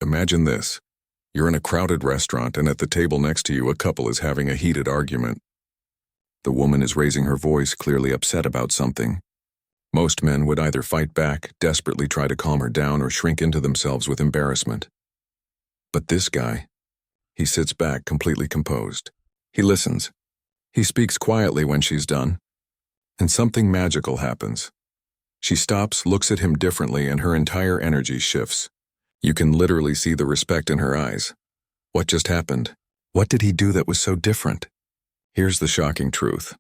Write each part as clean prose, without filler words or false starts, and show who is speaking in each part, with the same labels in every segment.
Speaker 1: Imagine this. You're in a crowded restaurant and at the table next to you a couple is having a heated argument. The woman is raising her voice, clearly upset about something. Most men would either fight back, desperately try to calm her down, or shrink into themselves with embarrassment. But this guy, he sits back completely composed. He listens. He speaks quietly when she's done. And something magical happens. She stops, looks at him differently, and her entire energy shifts. You can literally see the respect in her eyes. What just happened? What did he do that was so different? Here's the shocking truth.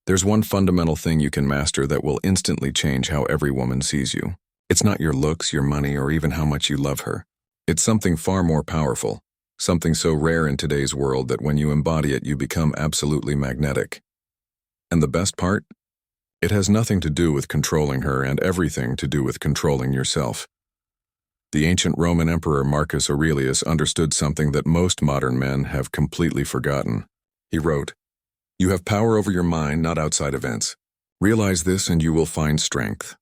Speaker 1: There's one fundamental thing you can master that will instantly change how every woman sees you. It's not your looks, your money, or even how much you love her. It's something far more powerful, something so rare in today's world that when you embody it, you become absolutely magnetic. And the best part? It has nothing to do with controlling her and everything to do with controlling yourself. The ancient Roman Emperor Marcus Aurelius understood something that most modern men have completely forgotten. He wrote, "You have power over your mind, not outside events. Realize this and you will find strength."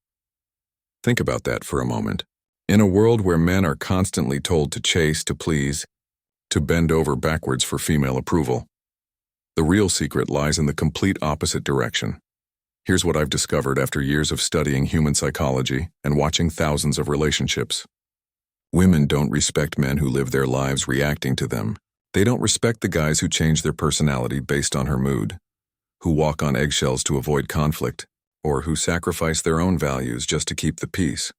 Speaker 1: Think about that for a moment. In a world where men are constantly told to chase, to please, to bend over backwards for female approval, the real secret lies in the complete opposite direction. Here's what I've discovered after years of studying human psychology and watching thousands of relationships. Women don't respect men who live their lives reacting to them. They don't respect the guys who change their personality based on her mood, who walk on eggshells to avoid conflict, or who sacrifice their own values just to keep the peace.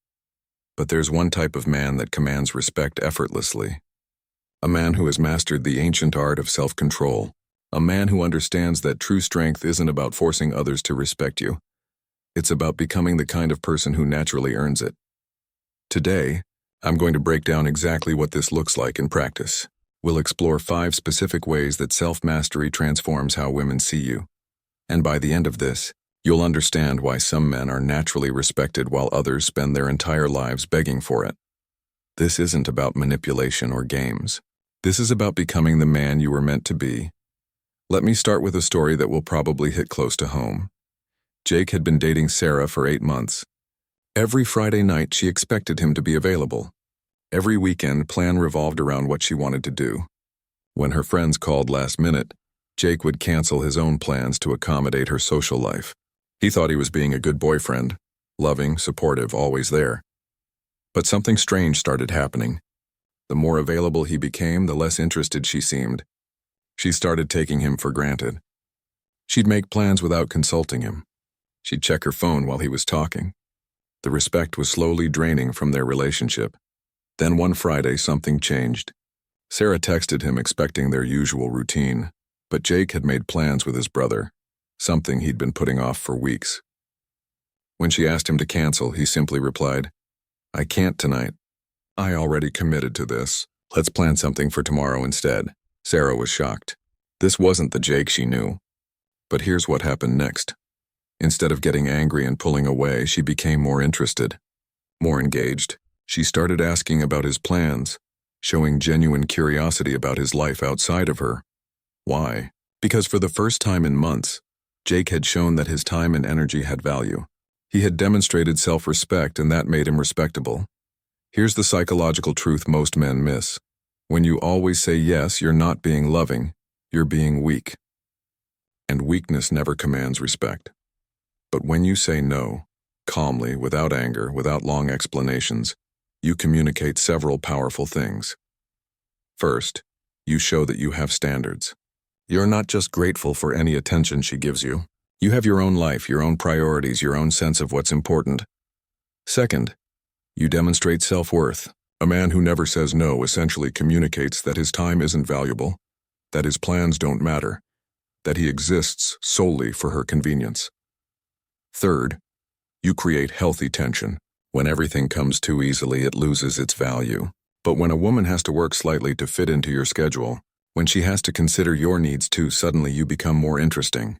Speaker 1: But there's one type of man that commands respect effortlessly. A man who has mastered the ancient art of self-control. A man who understands that true strength isn't about forcing others to respect you. It's about becoming the kind of person who naturally earns it. Today, I'm going to break down exactly what this looks like in practice. We'll explore 5 specific ways that self-mastery transforms how women see you. And by the end of this, you'll understand why some men are naturally respected while others spend their entire lives begging for it. This isn't about manipulation or games. This is about becoming the man you were meant to be. Let me start with a story that will probably hit close to home. Jake had been dating Sarah for 8 months. Every Friday night, she expected him to be available. Every weekend, plan revolved around what she wanted to do. When her friends called last minute, Jake would cancel his own plans to accommodate her social life. He thought he was being a good boyfriend, loving, supportive, always there. But something strange started happening. The more available he became, the less interested she seemed. She started taking him for granted. She'd make plans without consulting him. She'd check her phone while he was talking. The respect was slowly draining from their relationship. Then one Friday, something changed. Sarah texted him expecting their usual routine, but Jake had made plans with his brother, something he'd been putting off for weeks. When she asked him to cancel, he simply replied, "I can't tonight. I already committed to this. Let's plan something for tomorrow instead." Sarah was shocked. This wasn't the Jake she knew. But here's what happened next. Instead of getting angry and pulling away, she became more interested, more engaged. She started asking about his plans, showing genuine curiosity about his life outside of her. Why? Because for the first time in months, Jake had shown that his time and energy had value. He had demonstrated self-respect, and that made him respectable. Here's the psychological truth most men miss. When you always say yes, you're not being loving, you're being weak. And weakness never commands respect. But when you say no, calmly, without anger, without long explanations, you communicate several powerful things. First, you show that you have standards. You're not just grateful for any attention she gives you. You have your own life, your own priorities, your own sense of what's important. Second, you demonstrate self-worth. A man who never says no essentially communicates that his time isn't valuable, that his plans don't matter, that he exists solely for her convenience. Third, you create healthy tension. When everything comes too easily, it loses its value. But when a woman has to work slightly to fit into your schedule, when she has to consider your needs too, suddenly you become more interesting.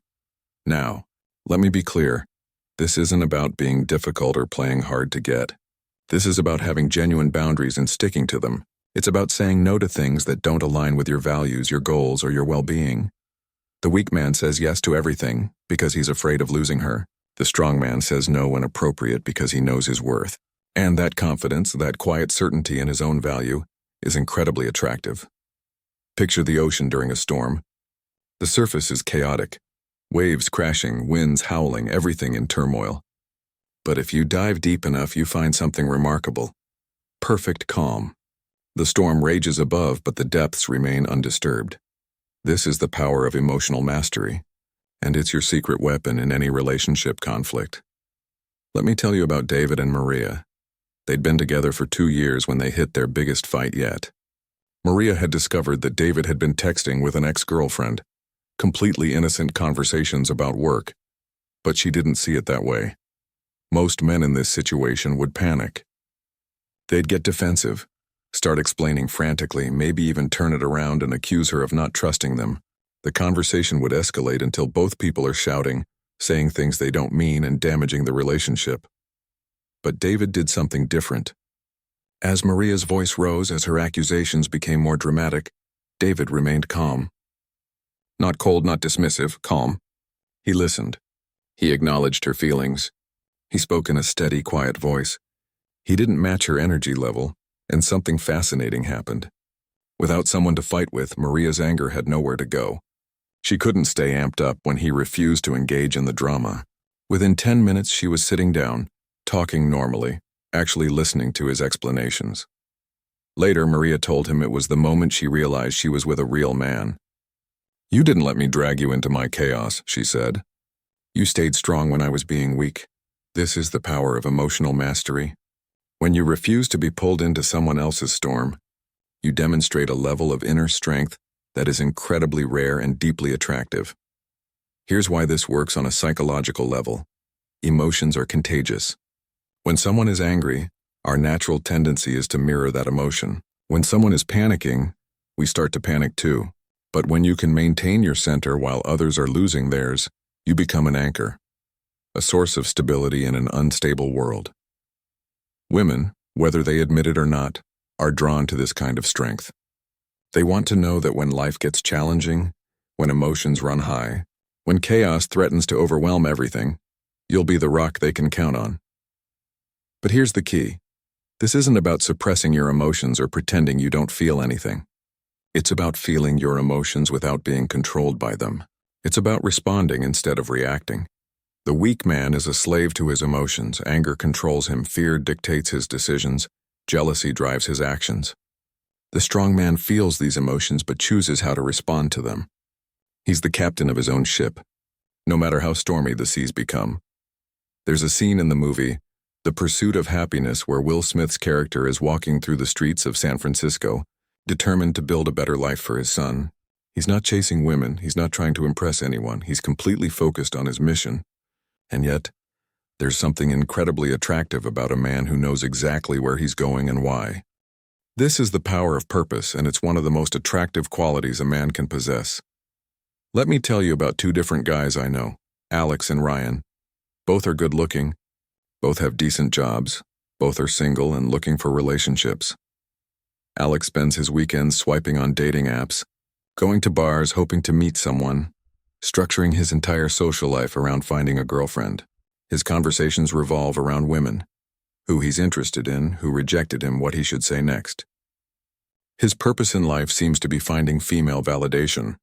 Speaker 1: Now, let me be clear. This isn't about being difficult or playing hard to get. This is about having genuine boundaries and sticking to them. It's about saying no to things that don't align with your values, your goals, or your well-being. The weak man says yes to everything because he's afraid of losing her. The strong man says no when appropriate because he knows his worth. And that confidence, that quiet certainty in his own value, is incredibly attractive. Picture the ocean during a storm. The surface is chaotic. Waves crashing, winds howling, everything in turmoil. But if you dive deep enough, you find something remarkable. Perfect calm. The storm rages above, but the depths remain undisturbed. This is the power of emotional mastery, and it's your secret weapon in any relationship conflict. Let me tell you about David and Maria. They'd been together for 2 years when they hit their biggest fight yet. Maria had discovered that David had been texting with an ex-girlfriend, completely innocent conversations about work, but she didn't see it that way. Most men in this situation would panic. They'd get defensive, start explaining frantically, maybe even turn it around and accuse her of not trusting them. The conversation would escalate until both people are shouting, saying things they don't mean, and damaging the relationship. But David did something different. As Maria's voice rose, as her accusations became more dramatic, David remained calm. Not cold, not dismissive, calm. He listened. He acknowledged her feelings. He spoke in a steady, quiet voice. He didn't match her energy level, and something fascinating happened. Without someone to fight with, Maria's anger had nowhere to go. She couldn't stay amped up when he refused to engage in the drama. Within 10 minutes, she was sitting down, talking normally, actually listening to his explanations. Later, Maria told him it was the moment she realized she was with a real man. "You didn't let me drag you into my chaos," she said. "You stayed strong when I was being weak. This is the power of emotional mastery. When you refuse to be pulled into someone else's storm, you demonstrate a level of inner strength that is incredibly rare and deeply attractive. Here's why this works on a psychological level. Emotions are contagious. When someone is angry, our natural tendency is to mirror that emotion. When someone is panicking, we start to panic too. But when you can maintain your center while others are losing theirs, you become an anchor, a source of stability in an unstable world. Women, whether they admit it or not, are drawn to this kind of strength. They want to know that when life gets challenging, when emotions run high, when chaos threatens to overwhelm everything, you'll be the rock they can count on. But here's the key. This isn't about suppressing your emotions or pretending you don't feel anything. It's about feeling your emotions without being controlled by them. It's about responding instead of reacting. The weak man is a slave to his emotions. Anger controls him, fear dictates his decisions, jealousy drives his actions. The strong man feels these emotions but chooses how to respond to them. He's the captain of his own ship, no matter how stormy the seas become. There's a scene in the movie, The Pursuit of Happiness, where Will Smith's character is walking through the streets of San Francisco, determined to build a better life for his son. He's not chasing women, he's not trying to impress anyone, he's completely focused on his mission. And yet, there's something incredibly attractive about a man who knows exactly where he's going and why. This is the power of purpose, and it's one of the most attractive qualities a man can possess. Let me tell you about 2 different guys I know, Alex and Ryan. Both are good-looking, both have decent jobs, both are single and looking for relationships. Alex spends his weekends swiping on dating apps, going to bars hoping to meet someone, structuring his entire social life around finding a girlfriend. His conversations revolve around women, who he's interested in, who rejected him, what he should say next. His purpose in life seems to be finding female validation.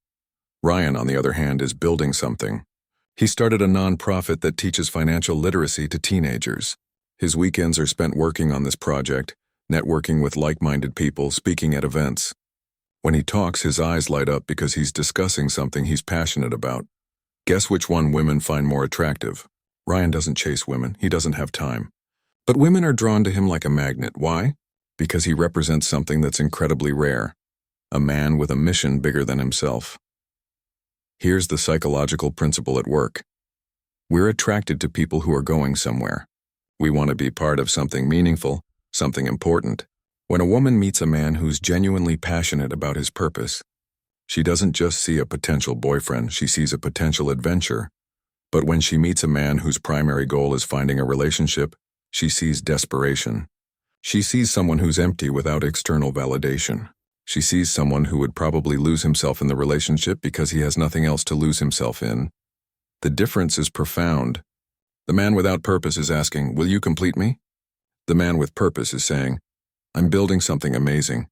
Speaker 1: Ryan, on the other hand, is building something. He started a nonprofit that teaches financial literacy to teenagers. His weekends are spent working on this project, networking with like-minded people, speaking at events. When he talks, his eyes light up because he's discussing something he's passionate about. Guess which one women find more attractive? Ryan doesn't chase women, he doesn't have time. But women are drawn to him like a magnet. Why? Because he represents something that's incredibly rare. A man with a mission bigger than himself. Here's the psychological principle at work. We're attracted to people who are going somewhere. We want to be part of something meaningful, something important. When a woman meets a man who's genuinely passionate about his purpose, she doesn't just see a potential boyfriend, she sees a potential adventure. But when she meets a man whose primary goal is finding a relationship, she sees desperation. She sees someone who's empty without external validation. She sees someone who would probably lose himself in the relationship because he has nothing else to lose himself in. The difference is profound. The man without purpose is asking, "Will you complete me?" The man with purpose is saying, "I'm building something amazing.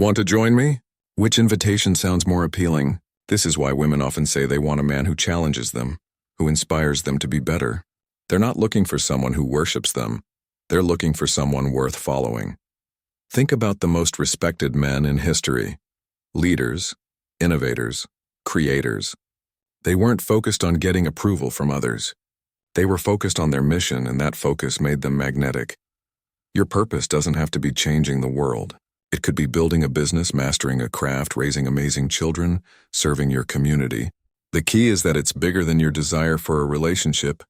Speaker 1: Want to join me? Which invitation sounds more appealing? This is why women often say they want a man who challenges them, who inspires them to be better. They're not looking for someone who worships them. They're looking for someone worth following. Think about the most respected men in history. Leaders, innovators, creators. They weren't focused on getting approval from others. They were focused on their mission, and that focus made them magnetic. Your purpose doesn't have to be changing the world. It could be building a business, mastering a craft, raising amazing children, serving your community. The key is that it's bigger than your desire for a relationship,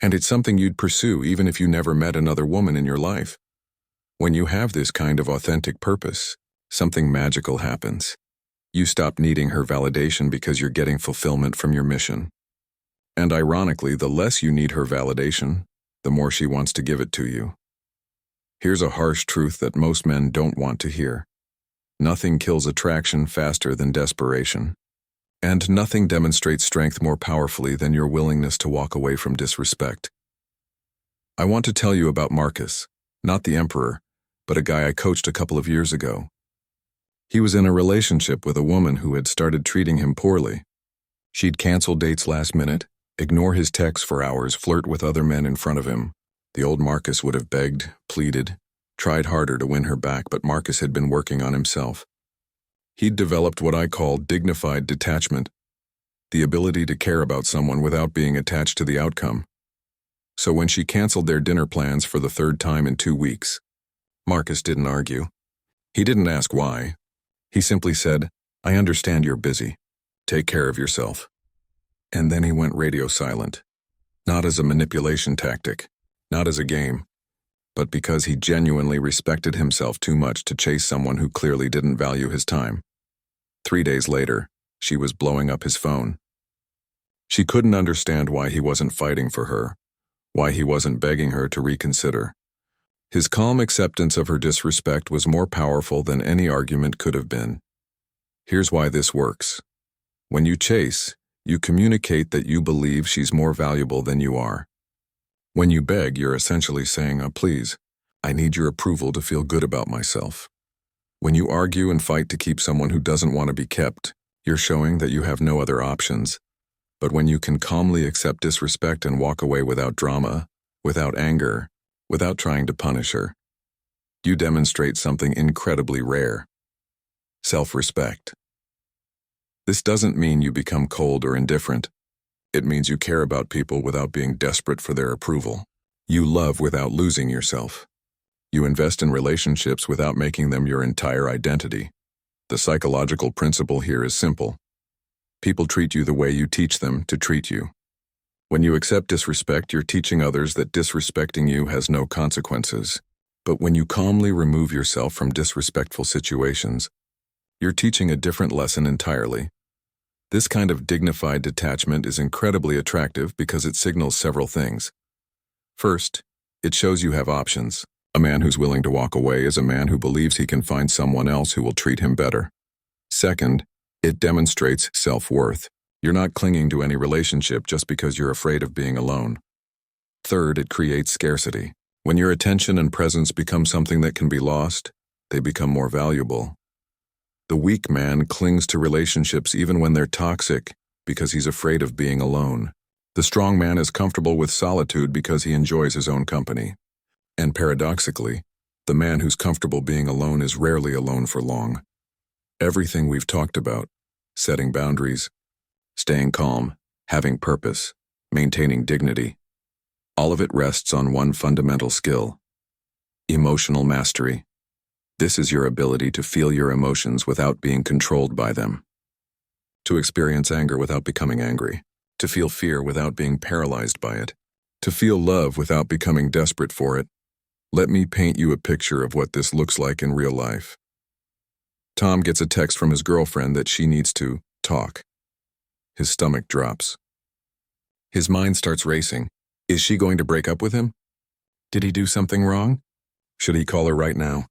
Speaker 1: and it's something you'd pursue even if you never met another woman in your life. When you have this kind of authentic purpose, something magical happens. You stop needing her validation because you're getting fulfillment from your mission. And ironically, the less you need her validation, the more she wants to give it to you. Here's a harsh truth that most men don't want to hear. Nothing kills attraction faster than desperation. And nothing demonstrates strength more powerfully than your willingness to walk away from disrespect. I want to tell you about Marcus, not the emperor, but a guy I coached a couple of years ago. He was in a relationship with a woman who had started treating him poorly. She'd cancel dates last minute, ignore his texts for hours, flirt with other men in front of him. The old Marcus would have begged, pleaded, tried harder to win her back, but Marcus had been working on himself. He'd developed what I call dignified detachment, the ability to care about someone without being attached to the outcome. So when she canceled their dinner plans for the third time in 2 weeks, Marcus didn't argue. He didn't ask why. He simply said, "I understand you're busy. Take care of yourself." And then he went radio silent. Not as a manipulation tactic, not as a game, but because he genuinely respected himself too much to chase someone who clearly didn't value his time. 3 days later, she was blowing up his phone. She couldn't understand why he wasn't fighting for her, why he wasn't begging her to reconsider. His calm acceptance of her disrespect was more powerful than any argument could have been. Here's why this works. When you chase, you communicate that you believe she's more valuable than you are. When you beg, you're essentially saying, "Please, I need your approval to feel good about myself." When you argue and fight to keep someone who doesn't want to be kept, you're showing that you have no other options. But when you can calmly accept disrespect and walk away without drama, without anger, without trying to punish her, you demonstrate something incredibly rare: self-respect. This doesn't mean you become cold or indifferent. It means you care about people without being desperate for their approval. You love without losing yourself. You invest in relationships without making them your entire identity. The psychological principle here is simple. People treat you the way you teach them to treat you. When you accept disrespect, you're teaching others that disrespecting you has no consequences. But when you calmly remove yourself from disrespectful situations, you're teaching a different lesson entirely. This kind of dignified detachment is incredibly attractive because it signals several things. First, it shows you have options. A man who's willing to walk away is a man who believes he can find someone else who will treat him better. Second, it demonstrates self-worth. You're not clinging to any relationship just because you're afraid of being alone. Third, it creates scarcity. When your attention and presence become something that can be lost, they become more valuable. The weak man clings to relationships even when they're toxic because he's afraid of being alone. The strong man is comfortable with solitude because he enjoys his own company. And paradoxically, the man who's comfortable being alone is rarely alone for long. Everything we've talked about, setting boundaries, staying calm, having purpose, maintaining dignity, all of it rests on one fundamental skill: emotional mastery. This is your ability to feel your emotions without being controlled by them, to experience anger without becoming angry, to feel fear without being paralyzed by it, to feel love without becoming desperate for it. Let me paint you a picture of what this looks like in real life. Tom gets a text from his girlfriend that she needs to talk. His stomach drops. His mind starts racing. Is she going to break up with him? Did he do something wrong? Should he call her right now?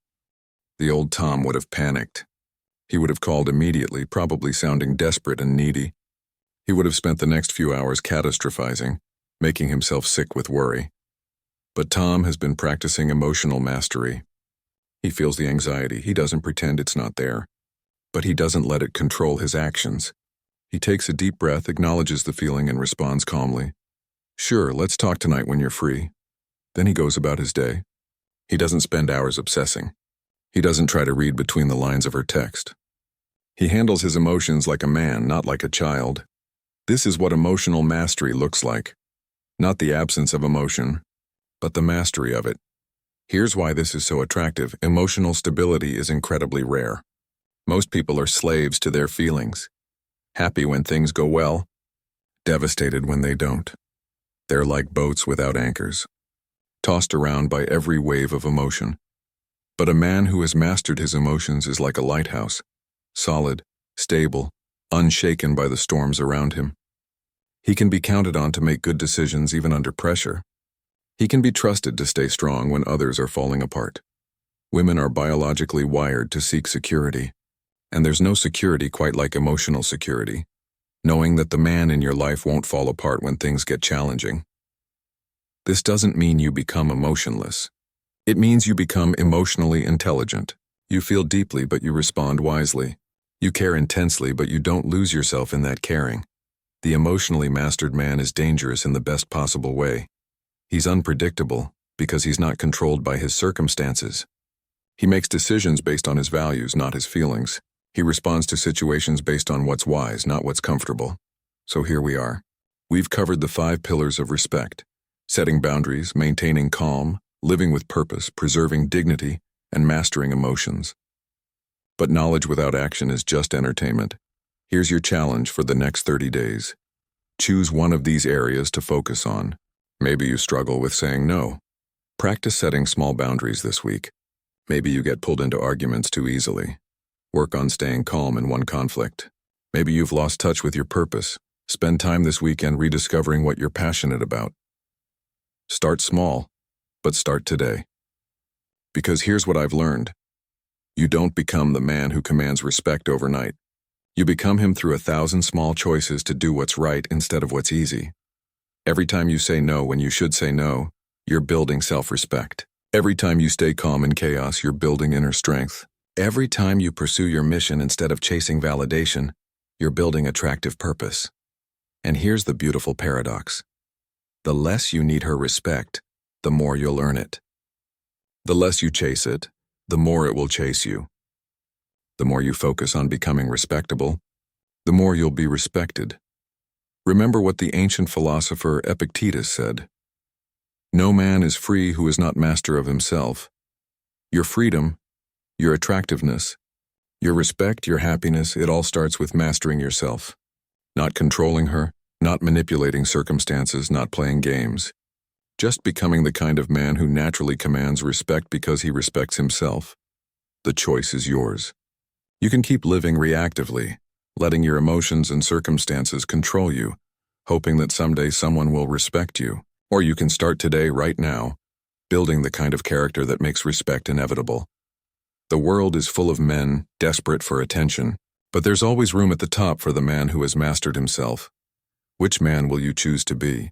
Speaker 1: The old Tom would have panicked. He would have called immediately, probably sounding desperate and needy. He would have spent the next few hours catastrophizing, making himself sick with worry. But Tom has been practicing emotional mastery. He feels the anxiety. He doesn't pretend it's not there. But he doesn't let it control his actions. He takes a deep breath, acknowledges the feeling, and responds calmly. Sure, let's talk tonight when you're free. Then he goes about his day. He doesn't spend hours obsessing. He doesn't try to read between the lines of her text. He handles his emotions like a man, not like a child. This is what emotional mastery looks like. Not the absence of emotion, but the mastery of it. Here's why this is so attractive. Emotional stability is incredibly rare. Most people are slaves to their feelings. Happy when things go well, devastated when they don't. They're like boats without anchors, tossed around by every wave of emotion. But a man who has mastered his emotions is like a lighthouse, solid, stable, unshaken by the storms around him. He can be counted on to make good decisions even under pressure. He can be trusted to stay strong when others are falling apart. Women are biologically wired to seek security, and there's no security quite like emotional security, knowing that the man in your life won't fall apart when things get challenging. This doesn't mean you become emotionless. It means you become emotionally intelligent. You feel deeply, but you respond wisely. You care intensely, but you don't lose yourself in that caring. The emotionally mastered man is dangerous in the best possible way. He's unpredictable because he's not controlled by his circumstances. He makes decisions based on his values, not his feelings. He responds to situations based on what's wise, not what's comfortable. So here we are. We've covered the 5 pillars of respect: setting boundaries, maintaining calm, living with purpose, preserving dignity, and mastering emotions. But knowledge without action is just entertainment. Here's your challenge for the next 30 days. Choose one of these areas to focus on. Maybe you struggle with saying no. Practice setting small boundaries this week. Maybe you get pulled into arguments too easily. Work on staying calm in one conflict. Maybe you've lost touch with your purpose. Spend time this weekend rediscovering what you're passionate about. Start small, but start today. Because here's what I've learned. You don't become the man who commands respect overnight. You become him through 1,000 small choices to do what's right instead of what's easy. Every time you say no when you should say no, you're building self-respect. Every time you stay calm in chaos, you're building inner strength. Every time you pursue your mission instead of chasing validation, you're building attractive purpose. And here's the beautiful paradox. The less you need her respect, the more you'll earn it. The less you chase it, the more it will chase you. The more you focus on becoming respectable, the more you'll be respected. Remember what the ancient philosopher Epictetus said. No man is free who is not master of himself. Your freedom, your attractiveness, your respect, your happiness, it all starts with mastering yourself. Not controlling her, not manipulating circumstances, not playing games. Just becoming the kind of man who naturally commands respect because he respects himself. The choice is yours. You can keep living reactively, letting your emotions and circumstances control you, hoping that someday someone will respect you. Or you can start today, right now, building the kind of character that makes respect inevitable. The world is full of men desperate for attention, but there's always room at the top for the man who has mastered himself. Which man will you choose to be?